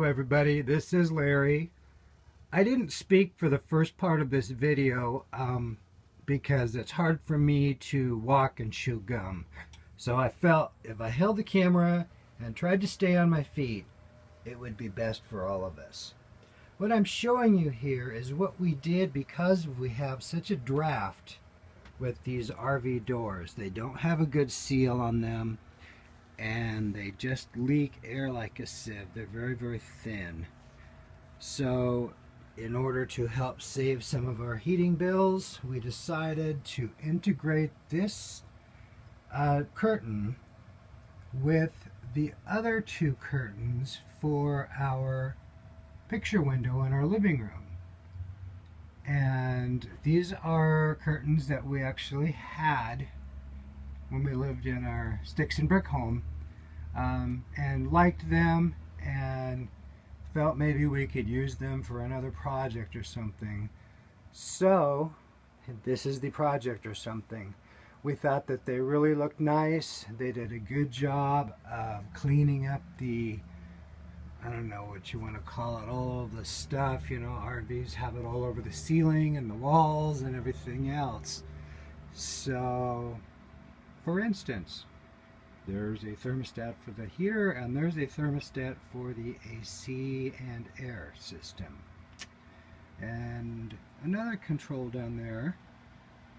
everybody, this is Larry. I didn't speak for the first part of this video because it's hard for me to walk and chew gum. So I felt if I held the camera and tried to stay on my feet, it would be best for all of us. What I'm showing you here is what we did because we have such a draft with these RV doors. They don't have a good seal on them and they just leak air like a sieve. They're very, very thin. So in order to help save some of our heating bills, we decided to integrate this curtain with the other two curtains for our picture window in our living room. And these are curtains that we actually had when we lived in our sticks and brick home, and liked them and felt maybe we could use them for another project or something. So this is the project or something. We thought that they really looked nice. They did a good job of cleaning up the, I don't know what you want to call it, all of the stuff, you know, RVs have it all over the ceiling and the walls and everything else. So, for instance, there's a thermostat for the heater and there's a thermostat for the AC and air system. And another control down there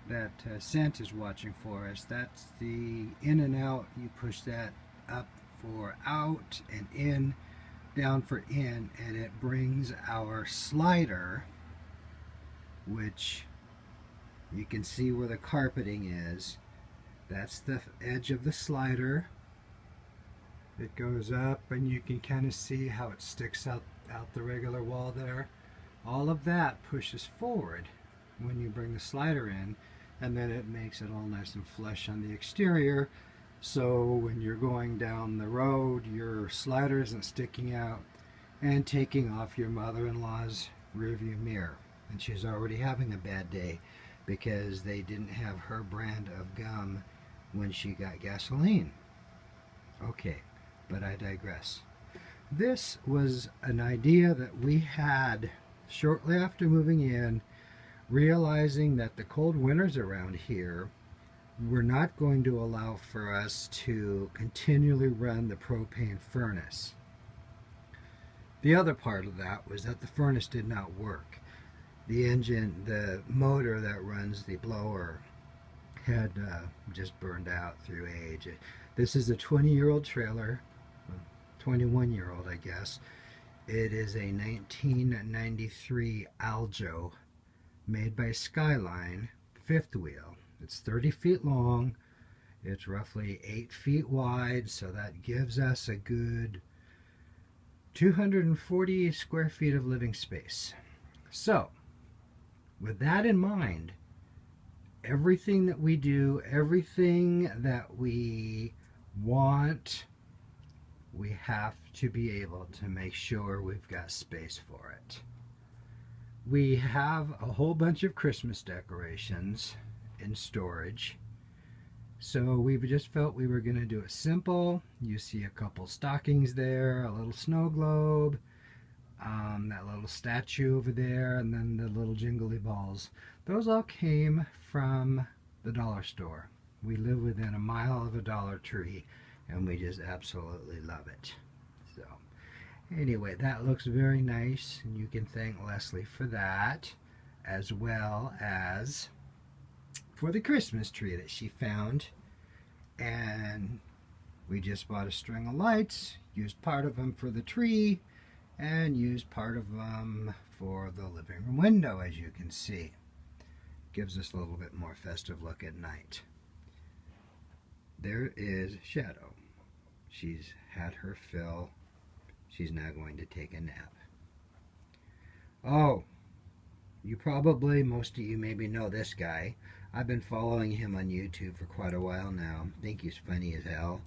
that Scent is watching for us, that's the in and out. You push that up for out and in, down for in, and it brings our slider, which you can see where the carpeting is. That's the edge of the slider. It goes up and you can kind of see how it sticks out the regular wall there. All of that pushes forward when you bring the slider in, and then it makes it all nice and flush on the exterior. So when you're going down the road, your slider isn't sticking out and taking off your mother-in-law's rearview mirror. And she's already having a bad day because they didn't have her brand of gum when she got gasoline. Okay, but I digress. This was an idea that we had shortly after moving in, realizing that the cold winters around here were not going to allow for us to continually run the propane furnace. The other part of that was that the furnace did not work. The engine, the motor that runs the blower, had just burned out through age. This is a 20-year-old trailer, 21-year-old I guess. It is a 1993 Aljo made by Skyline, fifth wheel. It's 30 feet long, it's roughly 8 feet wide, so that gives us a good 240 square feet of living space. So with that in mind, everything that we do, everything that we want, we have to be able to make sure we've got space for it. We have a whole bunch of Christmas decorations in storage, so we just felt we were going to do it simple. You see a couple stockings there, a little snow globe, that little statue over there, and then the little jingly balls. Those all came from the dollar store. We live within a mile of a Dollar Tree and we just absolutely love it. So anyway, that looks very nice, and you can thank Leslie for that, as well as for the Christmas tree that she found. And we just bought a string of lights, used part of them for the tree and used part of them for the living room window, as you can see. Gives us a little bit more festive look at night. There is Shadow. She's had her fill. She's now going to take a nap. Oh, you probably, most of you maybe know this guy. I've been following him on YouTube for quite a while now. I think he's funny as hell.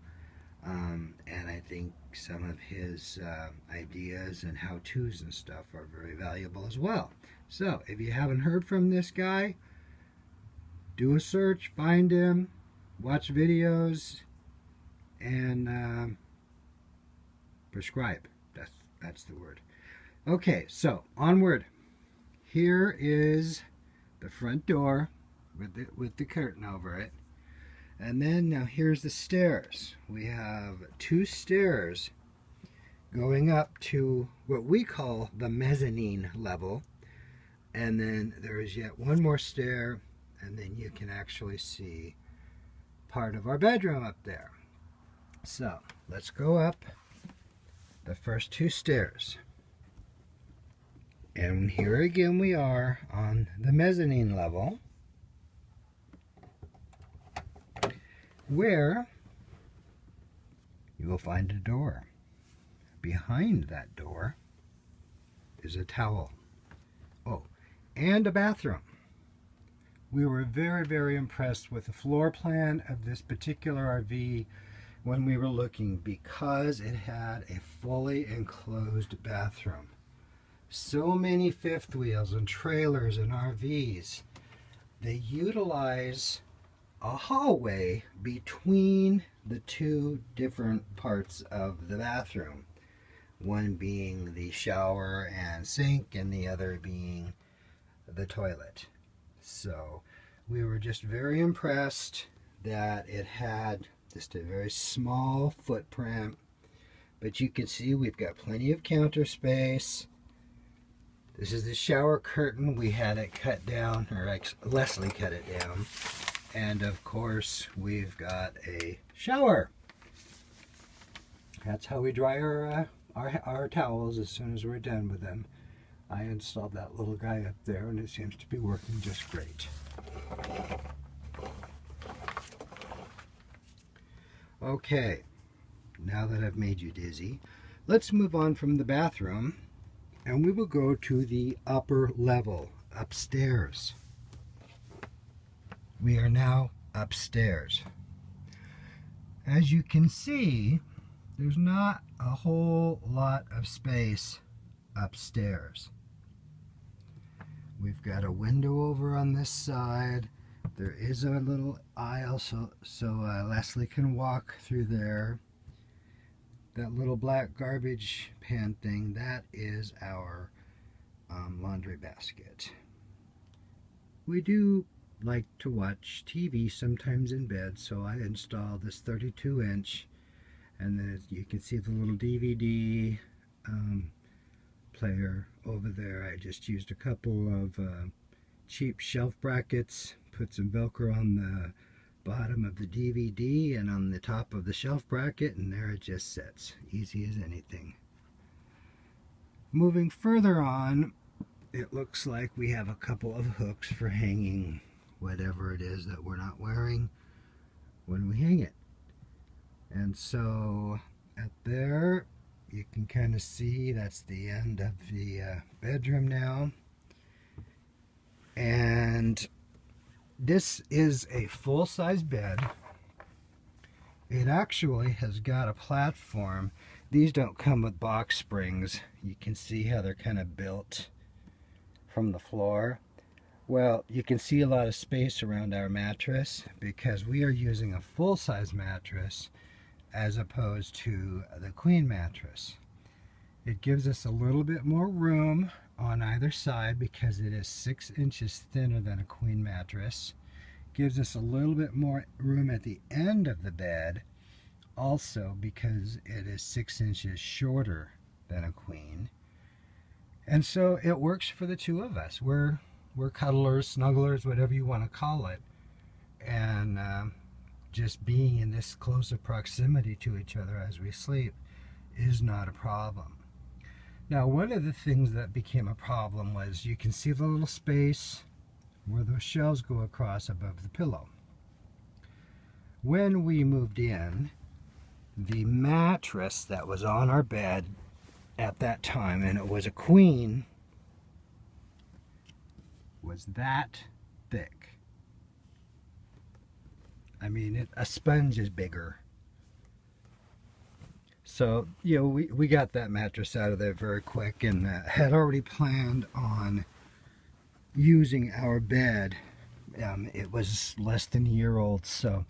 And I think some of his ideas and how-tos and stuff are very valuable as well. So, if you haven't heard from this guy, do a search, find him, watch videos, and prescribe. That's the word. Okay, so onward. Here is the front door with the curtain over it. And then now here's the stairs. We have 2 stairs going up to what we call the mezzanine level. And then there is yet one more stair, and then you can actually see part of our bedroom up there. So let's go up the first 2 stairs. And here again we are on the mezzanine level, where you will find a door. Behind that door is a towel. Oh, and a bathroom. We were very, very impressed with the floor plan of this particular RV when we were looking, because it had a fully enclosed bathroom. So many fifth wheels and trailers and RVs, they utilize a hallway between the 2 different parts of the bathroom. One being the shower and sink, and the other being the toilet. So we were just very impressed that it had just a very small footprint. But you can see we've got plenty of counter space. This is the shower curtain. We had it cut down, or Leslie cut it down. And of course, we've got a shower. That's how we dry our towels as soon as we're done with them. I installed that little guy up there, and it seems to be working just great. Okay, now that I've made you dizzy, let's move on from the bathroom, and we will go to the upper level, upstairs. We are now upstairs. As you can see, there's not a whole lot of space upstairs. We've got a window over on this side. There is a little aisle so Leslie can walk through there. That little black garbage pan thing, that is our laundry basket. We do like to watch TV sometimes in bed, so I installed this 32-inch, and then you can see the little DVD player over there. I just used a couple of cheap shelf brackets, put some Velcro on the bottom of the DVD and on the top of the shelf bracket, and there it just sits. Easy as anything. Moving further on, it looks like we have a couple of hooks for hanging whatever it is that we're not wearing when we hang it. And so up there you can kind of see that's the end of the bedroom now. And this is a full-size bed. It actually has got a platform. These don't come with box springs. You can see how they're kind of built from the floor. Well, you can see a lot of space around our mattress because we are using a full-size mattress as opposed to the queen mattress. It gives us a little bit more room on either side because it is 6 inches thinner than a queen mattress. Gives us a little bit more room at the end of the bed also because it is 6 inches shorter than a queen. And so it works for the two of us. We're cuddlers, snugglers, whatever you want to call it. And just being in this close of proximity to each other as we sleep is not a problem. Now, one of the things that became a problem was you can see the little space where those shelves go across above the pillow. When we moved in, the mattress that was on our bed at that time, and it was a queen, was that thick. I mean, a sponge is bigger. So, you know, we got that mattress out of there very quick and had already planned on using our bed. It was less than a year old, so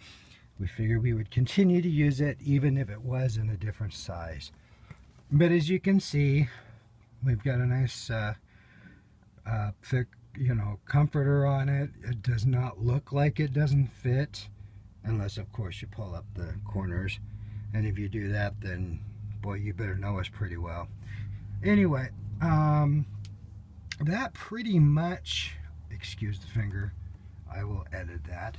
we figured we would continue to use it even if it was in a different size. But as you can see, we've got a nice thick, comforter on it. It does not look like it doesn't fit, unless of course you pull up the corners. And if you do that, then boy, you better know us pretty well. Anyway, that pretty much, excuse the finger, I will edit that.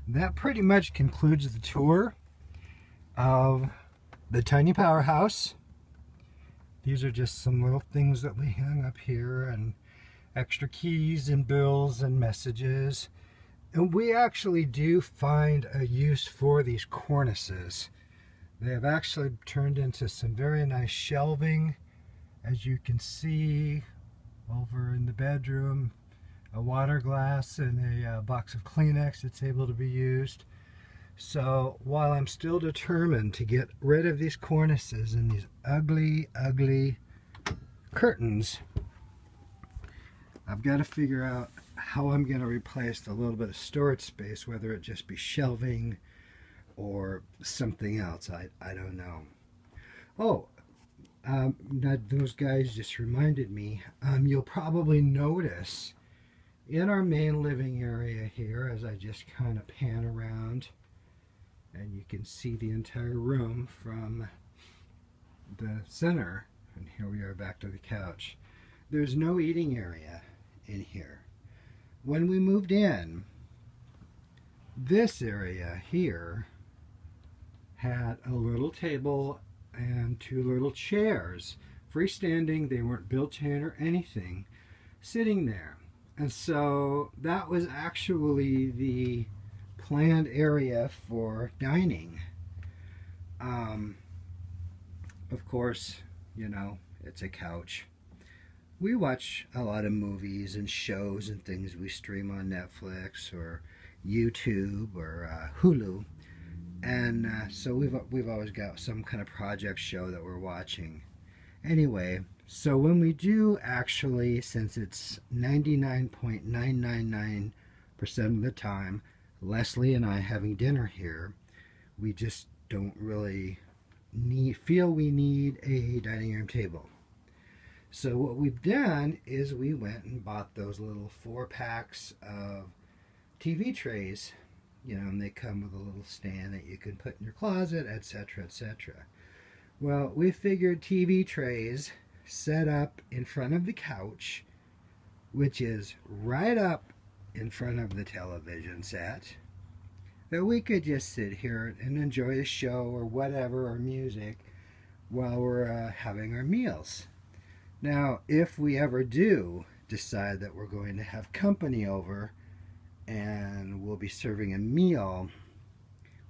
That pretty much concludes the tour of the Tiny Powerhouse. These are just some little things that we hang up here, and extra keys and bills and messages. And we actually do find a use for these cornices. They have actually turned into some very nice shelving, as you can see over in the bedroom. A water glass and a box of Kleenex that's able to be used. So while I'm still determined to get rid of these cornices and these ugly, ugly curtains, I've got to figure out how I'm going to replace the little bit of storage space, whether it just be shelving or something else. I don't know. Oh, those guys just reminded me, you'll probably notice in our main living area here, as I just kind of pan around, and you can see the entire room from the center, and here we are back to the couch. There's no eating area in here. When we moved in, this area here had a little table and two little chairs, freestanding. They weren't built in or anything, sitting there. And so that was actually the planned area for dining. Of course, it's a couch. We watch a lot of movies and shows and things we stream on Netflix or YouTube or Hulu. And so we've always got some kind of project show that we're watching. Anyway, so when we do actually, since it's 99.999% of the time, Leslie and I having dinner here, we just don't really feel we need a dining room table. So what we've done is we went and bought those little 4-packs of TV trays, and they come with a little stand that you can put in your closet, etc., etc. Well, we figured TV trays set up in front of the couch, which is right up in front of the television set, that we could just sit here and enjoy a show or whatever, or music, while we're having our meals. Now, if we ever do decide that we're going to have company over and we'll be serving a meal,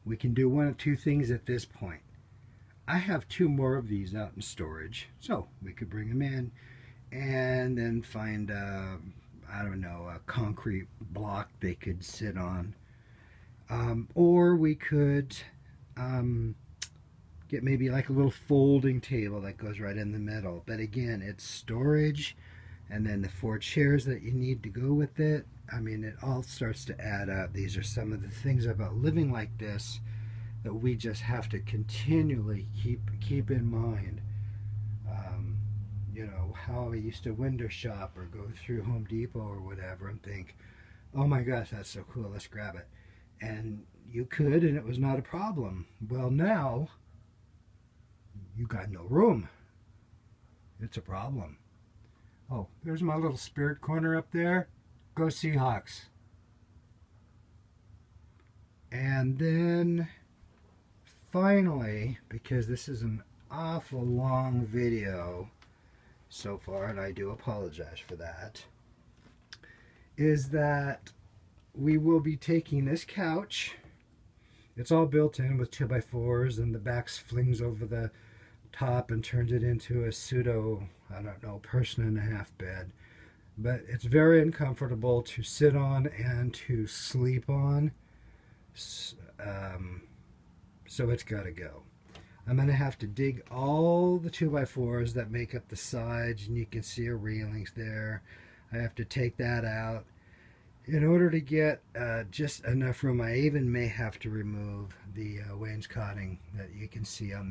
we can do one of two things at this point. I have 2 more of these out in storage, so we could bring them in and then find a concrete block they could sit on. Or we could get maybe like a little folding table that goes right in the middle. But again, it's storage, and then the 4 chairs that you need to go with it. I mean, it all starts to add up. These are some of the things about living like this that we just have to continually keep in mind. How I used to window shop or go through Home Depot or whatever and think, oh my gosh, that's so cool, let's grab it. And you could, and it was not a problem. Well, now you got no room. It's a problem. Oh, there's my little spirit corner up there. Go Seahawks. And then finally, because this is an awful long video so far, and I do apologize for that, is that we will be taking this couch. It's all built in with 2x4s, and the back flings over the top and turns it into a pseudo, person and a half bed. But it's very uncomfortable to sit on and to sleep on. So it's got to go. I'm going to have to dig all the 2x4s that make up the sides, and you can see our railings there. I have to take that out. In order to get just enough room, I even may have to remove the wainscoting that you can see on that.